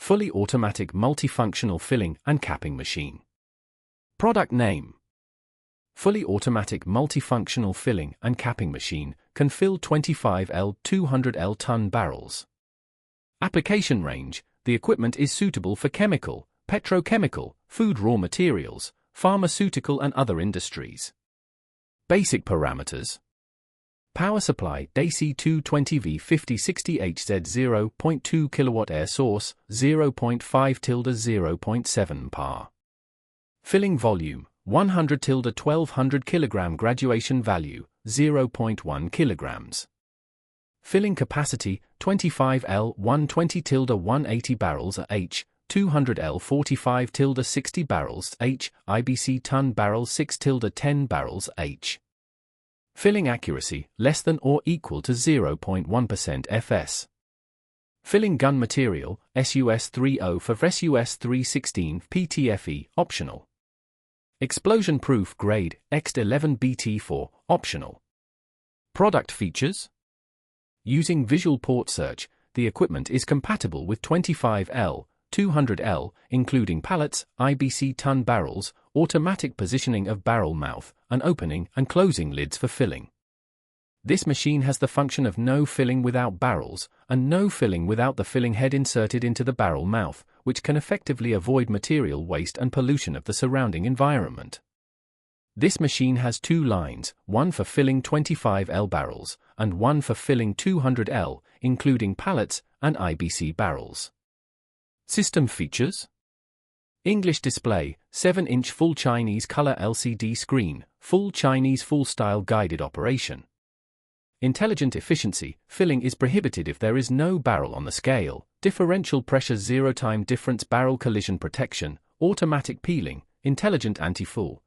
fully automatic multifunctional filling and capping machine. Product name. Fully automatic multifunctional filling and capping machine can fill 25L 200L ton barrels. Application range. The equipment is suitable for chemical, petrochemical, food raw materials, pharmaceutical and other industries. Basic parameters. Power supply AC 220V 5060HZ 0.2 kW air source 0.5-0.7 par. Filling volume 100-1200 kg graduation value 0.1 kg. Filling capacity 25L 120-180 barrels H, 200L 45-60 barrels H, IBC ton barrel 6-10 barrels H. Filling accuracy less than or equal to 0.1% FS. Filling gun material SUS 30 for SUS 316 PTFE optional. Explosion proof grade X11 BT4 optional. Product features. Using visual port search, the equipment is compatible with 25L, 200L, including pallets, IBC ton barrels, automatic positioning of barrel mouth, and opening and closing lids for filling. This machine has the function of no filling without barrels, and no filling without the filling head inserted into the barrel mouth, which can effectively avoid material waste and pollution of the surrounding environment. This machine has two lines, one for filling 25L barrels, and one for filling 200L, including pallets and IBC barrels. System features. English display, 7-inch full Chinese color LCD screen, full Chinese full-style guided operation. Intelligent efficiency, filling is prohibited if there is no barrel on the scale, differential pressure zero-time difference barrel collision protection, automatic peeling, intelligent anti-fall,